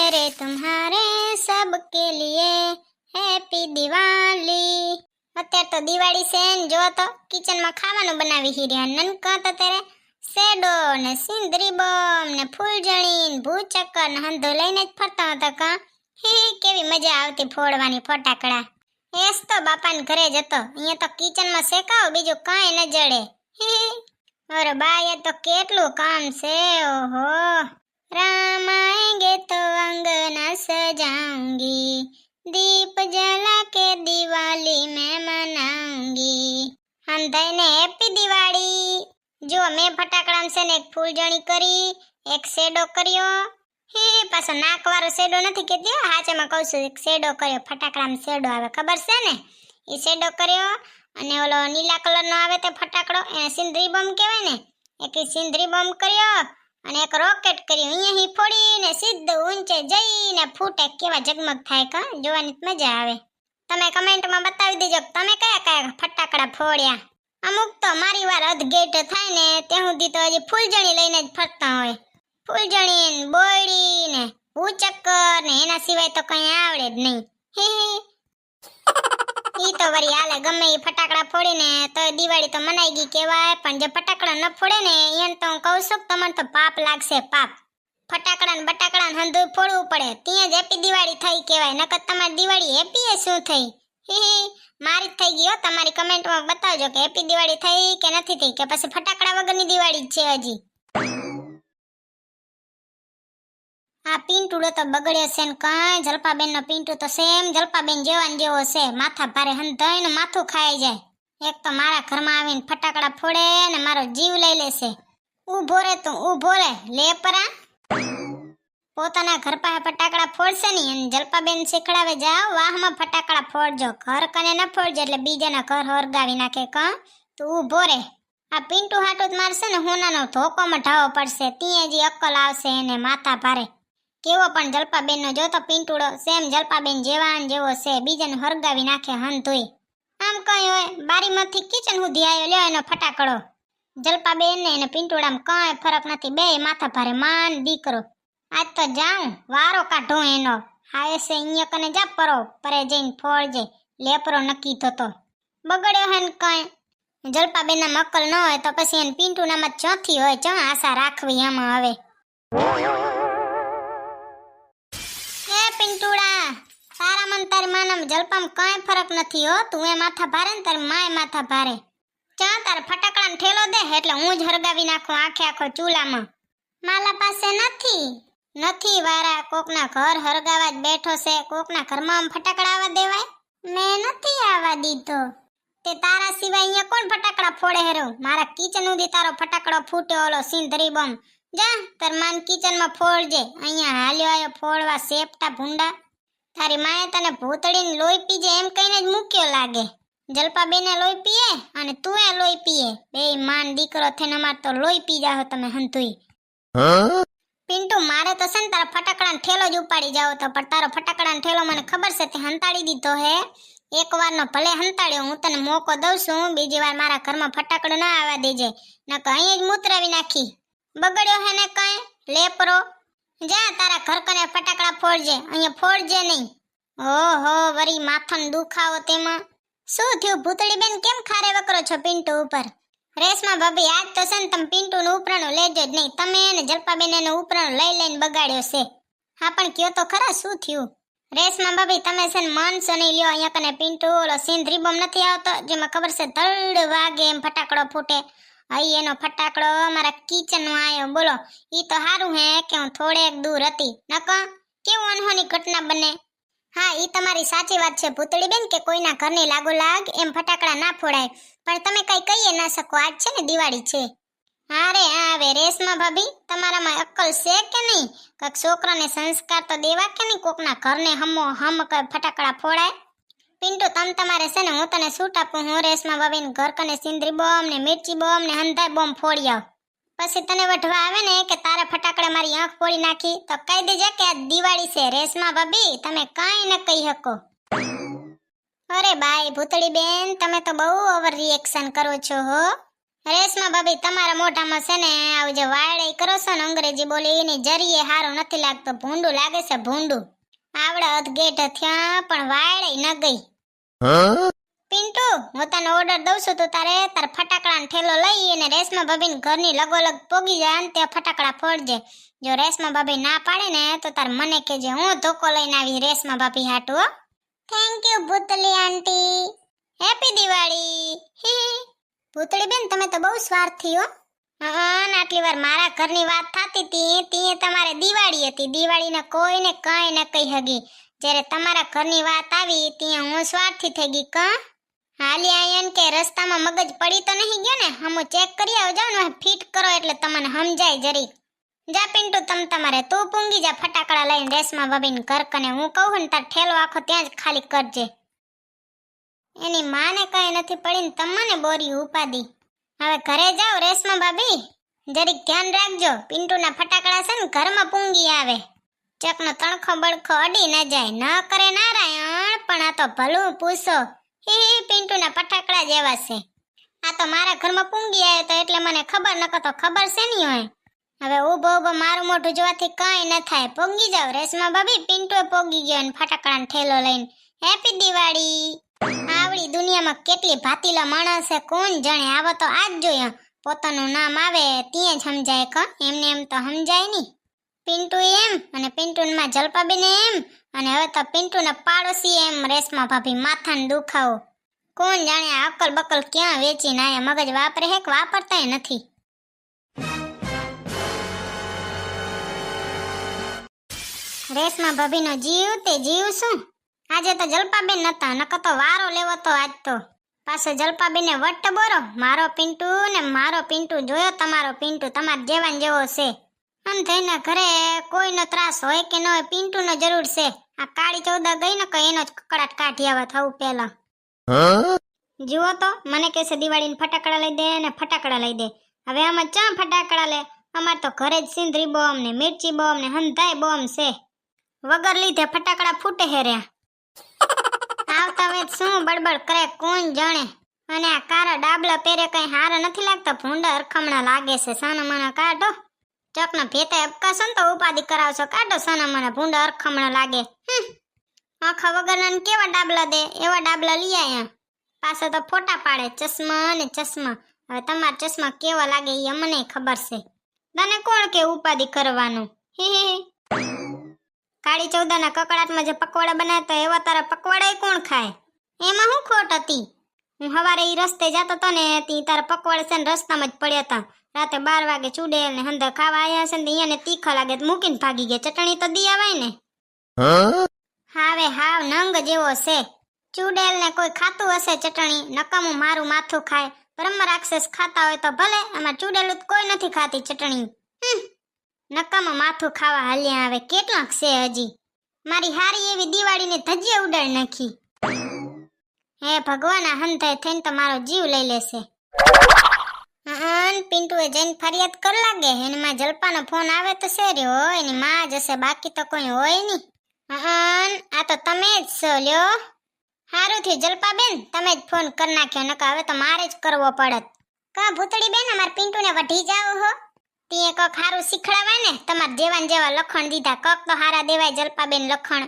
मेरे तुम्हारे सबके लिए हैप्पी दिवाली। અત્યારે તો દિવાળી છે ને જો તો કિચનમાં ખાવાનું બનાવી હીર્યા નનકા તો ત્યારે સેડો ને સિંદરી બોમ ને ફૂલજણી ને ભૂચક્કર ને હંધો લઈને જ ફરતા હતા કા હે કેવી મજા આવતી ફોડવાની ફટાકડા એસ તો બાપાને ઘરે જતો અહીંયા તો કિચનમાં શેકાવ બીજું કાંઈ ન જડે હે અરે બાએ તો કેટલું કામ છે ઓહો राम आएंगे तो अंगना सजाऊंगी दीप जला के दिवाली मैं मनाऊंगी हम दઈને હેપી દિવાળી। જો મેં ફટાકડામાં છે ને એક ફૂલજણી કરી એક શેડો કર્યો હે પાછો નાકવાળો શેડો નથી કેતી હાચેમાં કહું છું એક શેડો કર્યો ફટાકડામાં શેડો આવે ખબર છે ને એ શેડો કર્યો અને ઓલો નીલા કલરનો આવે તે ફટાકડો એને સિંદરી બોમ્બ કહેવાય ને એક સિંદરી બોમ્બ કર્યો અને એક રોકેટ કર્યું અહીંયાથી ફોડીને સીધું ઊંચે જઈને ફૂટે કેવા જગમગ થાય કા જોવાની મજા આવે। તમે કમેન્ટમાં બતાવી દેજો કે તમે કયા કયા ફટાકડા ફોડ્યા। અમુક તો મારી વાર અધગેટ થાય ને ત્યાં સુધી તો હજી ફૂલજણી લઈને જ ફરતા હોય ફૂલજણી ને બોયડી ને ભૂચક્કર ને એના સિવાય તો કંઈ આવડે જ નહીં હે ઈ તો વરી હાલે ગમે ઈ ફટાકડા ફોડીને તો દિવાળી તો મનાઈ ગઈ કહેવાય પણ જે ફટાકડા ન ફોડે ને એને તો હું કહું છું તમને તો પાપ લાગશે પાપ। ફટાકડા ને બટાકડા ને હંધું ફોડવું પડે ત્યાં જ હેપી દિવાળી થઈ કહેવાય નકર તમારી દિવાળી હેપી એ શું થઈ હે મારી જ થઈ ગઈ હો તમારી કમેન્ટમાં બતાવજો કે હેપી દિવાળી થઈ કે નથી થઈ કે પછી ફટાકડા વગરની દિવાળી જ છે હજી। આ પિંટુડો તો બગડ્યો છે ને કાંઈ જલપાબેન નો પિંટુ તો સેમ જલપાબેન જેવો છે માથા ભારે હંધાઈને માથું ખાઈ જાય એક તો મારા ઘરમાં આવીને ફટાકડા ફોડે ને મારો જીવ લઈ લેશે। ઊભો રે તું ઊભો રે લેપરા પોતાના ઘર પાસે ફટાકડા ફોડશે નહીં અને જલપાબેન શીખડાવે જાઓ વાહમાં ફટાકડા ફોડજો ઘર કને ન ફોડજો એટલે બીજાના ઘર હરગાવી નાખે કા તું ઊભો રે આ પિંટુ હાટું જ મારશે ને હોનાનો ધોકો મઢાવો પડશે ત્યાં જ અક્કલ આવશે એને માથા ભારે કેવો પણ જલપાબેન નો જોતો પિંટુડો સેમ જલપાબેન જેવાન જેવો છે બીજાને હરગાવી નાખે હંધોય આમ કઈ હોય બારીમાંથી કિચન સુધી આવ્યો લ્યો એનો ફટાકડો જલપાબેન ને એને પિંટુડામાં કઈ ફરક નથી બે માથા ભારે માન દીકરો આજ તો જાઉં વારો કાઢો એનો હાય છે અહીંયા કને જા પરે જઈને ફોડજે લેપરો નક્કી થતો બગડ્યો હે ને કઈ જલપાબેન ના મક્કલ ન હોય તો પછી એને પિંટુનામાં ચોથી હોય ચા આશા રાખવી આમાં હવે પિંટુડા તારા મન તારી માનમ જલપામ કાંઈ ફરક નથી હો તું એ માથા ભારે ને તારી માય માથા ભારે ચા તાર ફટાકડાનો ઠેલો દે એટલે હું જ હરગાવી નાખું આખો ચૂલામાં માલા પાસે નથી વારા કોકના ઘર હરગાવા જ બેઠો છે કોકના ઘરમાં ફટાકડા આવવા દેવાય મેં નથી આવવા દીધો તે તારા સિવાય અહીંયા કોણ ફટાકડા ફોડે હેરો મારા કિચન સુધી તારો ફટાકડો ફૂટ્યો ઓલો સિંદરી બોમ્બ જા તાર માન કિચનમાં ફોડજે અહીંયા હાલ્યો આયો ફોડવા સેપટા ભૂંડા તારી માએ તને ભૂતડીને લોહી પીજે એમ કહીને જ મૂક્યો લાગે જલપાબેને લોહી પીએ અને તું એ લોહી પીએ બે માન દીકરો થઈને અમાર તો લોહી પી જાહો તમે હંતુઈ પિન્ટુ મારે તો છે ને તારા ફટાકડાનો ઠેલો જ ઉપાડી જાવ તો પણ તારો ફટાકડાનો ઠેલો મને ખબર છે તે હંતાડી દીધો હે એકવારનો ભલે હંતાડ્યો હું તને મોકો દઉં છું બીજી વાર મારા ઘરમાં ફટાકડો ના આવવા દેજે નકર અહીં જ મૂતરાવી નાખી બગડ્યો હે ને કઈ લેપરો જા તારા ઘર કને ફટાકડા ફોડજે અહીંયા ફોડજે નહીં ઓહો વરી માથાનો દુખાવો તેમાં શું થયું ભૂતળી બેન કેમ ખારે વકરો છો પિન્ટુ ઉપર રેશમા ભાભી આજ તો છે ને તમે પિન્ટુનું ઉપરાણું લેજો જ નહીં તમે એને જલપાબેન એનું ઉપરાણું લઈને બગાડ્યો છે હા પણ કયો તો ખરા શું થયું રેશમા ભાભી તમે છે ને માનસો નહીં લ્યો અહીંયા કને પિન્ટુ ઓલો સિંદરી બોમ્બ નથી આવતો જેમાં ખબર છે ધડ વાગે એમ ફટાકડો ફૂટે અહીં એનો ફટાકડો મારા કિચનમાં આવ્યો બોલો ઈ તો સારું હે કે હું થોડેક દૂર હતી નકા કેવું અનહોની ઘટના બને હા ઈ તમારી સાચી વાત છે ભૂતળી બેન કે કોઈના ઘરની લાગો લાગ એમ ફટાકડા ના ફોડાય પણ તમે કઈ કહીએ ના શકો આજ છે ને દિવાળી છે હારે આવે રેશમા ભાભી તમારામાં અક્કલ છે કે નહીં કાક છોકરાને સંસ્કાર તો દેવા કે નહીં કોકના ઘરને હમ ફટાકડા ફોડાય પિન્ટુ તમારે છે ને હું તને છૂટ આપું હું રેશમા ભાભીને ઘર કને સિંદરી બોમ્બ ને મિર્ચી બોમ્બ ને હંધાય બોમ્બ ફોડી આવ પછી તને વઢવા આવે ને કે તારે ફટાકડા મારી આંખ ફોડી નાખી તો કહી દેજે કે આ દિવાળી છે રેશમા ભાભી તમે કાંઈ ન કહી શકો અરે બાય ભૂતળી બેન તમે તો બહુ ઓવર રિએક્શન કરો છો હો રેશમા ભાભી તમારા મોઢામાં છે ને આવું જે વાયડે કરો છો ને અંગ્રેજી બોલી એની જરીએ હારું નથી લાગતો, ભૂંડું લાગે છે ભૂંડું. આવડા અધગેટ થયા પણ વાયડે ન ગઈ. પિન્ટુ, હું તને ઓર્ડર દઉં છું, તો તારે તાર ફટાકડાનો ઠેલો લઈ અને રેશમા ભાભીને ઘરની લગોલગ પોગી જાય ને તે ફટાકડા ફોડજે. જો રેશમા ભાભી ના પાડે ને તો તાર મને કહેજે, હું ધોકો લઈને આવી રેશમા ભાભી હાટુ. Thank you Bhutli aunty. Happy Diwali. Bhutli બેન, તમે તો બહુ સ્વાર્થી હો. આટલી વાર મારા ઘરની વાત થતી હતી તી તમારે દિવાળી હતી. દિવાળીને કોઈને કઈ ન કહી હગી. જ્યારે તમારા ઘરની વાત આવી ત્યાં હું સ્વાર્થી થઈ ગઈ. હાલી આયન કે રસ્તામાં મગજ પડી તો નહીં ગયો ને? હમો ચેક કરી આવજો ને, ફિટ કરો એટલે તમને સમજાય જરી. જા પિન્ટુ, તમારે તું પૂંગી જા ફટાકડા લઈને રેશમા ભાભીને ઘર કને. હું કહું ને તાર ઠેલો આખો ત્યાં જ ખાલી કરજે. એની માને કઈ નથી પડીને તમને બોરી ઉપાડી. હવે ઘરે જાઓ રેશમા ભાભી, જરીક ધ્યાન રાખજો. પિન્ટુના ફટાકડા છે ને ઘરમાં પૂંગી આવે. ચકનો તણખો બળખો અડી ન જાય. ન કરે નારાયણ, પણ આ તો ભલું પૂછો. પિન્ટુના ફટાકડા જેવા છે. આ તો મારા ઘરમાં પૂંગી આવ્યો તો એટલે મને ખબર, નકર તો ખબર છે નહીં હોય. હવે ઊભો ઊભો મારું મોઢું જોવાથી કઈ ન થાય. પોગી જાવ રેશમા ભાભી, પિન્ટુએ પોગી ગયો ને ફટાકડાનો ઠેલો લઈને. હેપી દિવાળી. આવડી દુનિયામાં કેટલી ભાતીલા માણસ છે કોણ જાણે. આવો તો આજ જોયા. પોતાનું નામ આવે ત્યાં જ સમજાય. એમને એમ તો સમજાય નહીં. પિન્ટુ એમ અને પિન્ટુમાં જલપાબેન એમ, અને હવે તો પિન્ટુના પાડોશી એમ રેશમા ભાભી. માથાને દુખાવો. કોણ જાણે આ અકલ બકલ ક્યાં વેચીને આયા. મગજ વાપરે હે કે વાપરતાય નથી. રેશમા ભાભીનો જીવ તે જીવ શું. આજે તો જલપાબેન નતા, નકર તો વારો લેવો તો આજ તો. પાછો જલપાબેને વટ બોરો. મારો પિન્ટુ ને મારો પિન્ટુ જોયો તમારો પિન્ટુ તમાર જેવા ને જેવો છે. અંધેના ઘરે કોઈનો ત્રાસ હોય કે ન હોય, પિન્ટુનો જરૂર છે. આ કાળી ચૌદા ગઈ ને કઈ એનો જ કકડાટ કાઢી આવે થવું પેલા. જુઓ તો મને કહેશે દિવાળીને ફટાકડા લઈ દે ને ફટાકડા લઈ દે. હવે આમાં ચા ફટાકડા લે? અમાર તો ઘરે જ સિંદરી બોમ્બ ને મિર્ચી બોમ્બ ને હંધાય બોમ્બ છે. વગર લીધે ફટાકડા ફૂટે હે રહ્યા. આવતા વેત શું બડબડ કરે કોણ જાણે. અને આ કારા ડાબલા પહેરે કઈ હારા નથી લાગતા. ભૂંડા અરખમણા લાગે છે. સાના માના કાઢો. ચકના ભેતા અપકાશો ને તો ઉપાધિ કરાવશો. કાઢો સાના માના ભૂંડા અરખમણા લાગે. આખા વગરના કેવા ડાબલા દે એવા ડાબલા લઈ આયા. પાછો તો ફોટા પાડે ચશ્મા ને ચશ્મા. હવે તમારા ચશ્મા કેવા લાગે એ અમને ખબર છે. તને કોણ કે ઉપાધિ કરવાનું? કાળી ચૌદાના કકડાટમાં જે પકવાડા બનાવતા એવા તારા પકવાડા કોણ ખાય? એમાં શું ખોટ હતી? હું સવારે ઈ રસ્તે જતો તો ને તી તારા પકવાડા છે ને રસ્તામાં જ પડ્યા હતા. રાતે 12 વાગે ચૂડેલ ને હંધા ખાવા આવ્યા છે ને અહીંયાને તીખા લાગે તો મૂકીને ભાગી ગયા. ચટણી તો દી આવાય ને. હાવે હાવ નંગ જેવો છે. ચૂડેલ ને કોઈ ખાતું હશે ચટણી, નકામું મારું માથું ખાય. બ્રહ્મ રાક્ષસ ખાતા હોય તો ભલે, આમાં ચૂડેલ કોઈ નથી ખાતી ચટણી. નકામું માથું ખાવા હાલ્યા આવે. કેટલાક છે હજી. મારી હારી એવી દિવાળીની ધજીયા ઉડાડી નાખી. હે ભગવાન, આ હંધાય થઈને તો મારો જીવ લઈ લેશે. પિન્ટુએ જઈને ફરિયાદ કર લાગે. એની માં જલપાનો ફોન આવે તો છે રહ્યો. એની માં જશે, બાકી તો કોઈ હોય નહીં. આ તો તમે જ છો લ્યો. હારું થયું જલપાબેન તમે જ ફોન કરી નાખ્યો, નકર હવે તો મારે જ કરવો પડત. કા ભૂતળી બેન, અમાર પિન્ટુને વઢી જાવ હો. તીએ કક હારું શીખડાવાય ને. તમાર જેવા ને જેવા લખણ દીધા. કક તો હારા દેવાય જલપાબેન લખણ.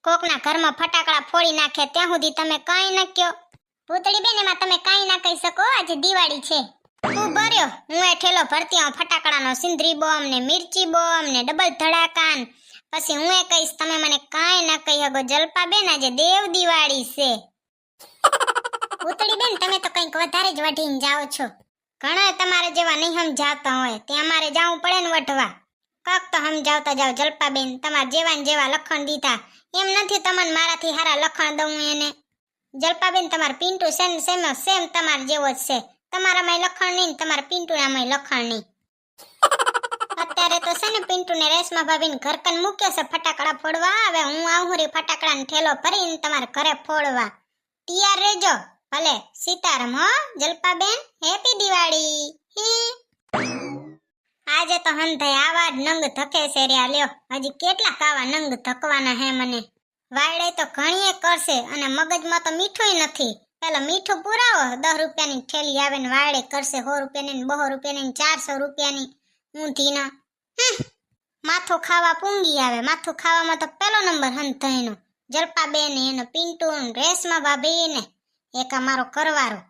કોકના ઘરમાં ફટાકડા ફોડી નાખે ત્યાં સુધી તમે કઈ ન કયો. ભૂતળી બેન, એમાં તમે કઈ ના કહી શકો. આજે દિવાળી છે. તું ભર્યો, હું એ ઠેલો ભરતી આવું ફટાકડાનો. સિંદરી બોમ્બ ને મિર્ચી બોમ્બ ને ડબલ ધડાકાન. પછી હું એ કહીશ તમે મને કાંઈ ના કહી શકો. જલપાબેન આજે દેવ દિવાળી છે. ભૂતળી બેન, તમે તો કંઈક વધારે જ વઢીને જાઓ છો. ઘણા તમારે જેવા નહીં સમજાવતા હોય ત્યાં અમારે જાવું પડે ને વઢવા. કક તો સમજાવતા જાવ જલપાબેન. તમારે જેવા ને જેવા લખણ દીધા. એમ નથી તમને મારાથી હારા લખણ દઉં એને. જલપાબેન, તમાર પિન્ટુ સેમ તમાર જેવો જ છે. તમારામાંય લખણ નહીં, તમારા પિન્ટુનામાંય લખણ નહીં. અત્યારે તો છે ને પિન્ટુ ને રેશમા ભાભીને ઘર કન મૂક્યો છે ફટાકડા ફોડવા. હવે હું આવું રી ફટાકડાનો ઠેલો ભરીને તમારે ઘરે ફોડવા. તૈયાર રહેજો. ભલે સીતારામ હો જલપાબેન. હેપી દિવાળી. આજે તો હંધાય આવા જ નંગ ધકે છે રે. લ્યો હજી કેટલાક આવા નંગ ધકવાના હે મને. વાયડે તો ઘણીએ કરશે અને મગજમાં તો મીઠુંય નથી. પેલા મીઠું પુરાવો 10 રૂપિયાની થેલી આવે ને વાડે કરશે 100 રૂપિયાની ને 200 રૂપિયાની ને 400 રૂપિયાની ઊંધીના માથું ખાવા પૂંગી આવે. માથું ખાવામાં તો પેલો નંબર હંધાઈનો. જલપાબેન ને એનો પિન્ટુ ને રેશમા ભાભી ને એક અમારો કરવારો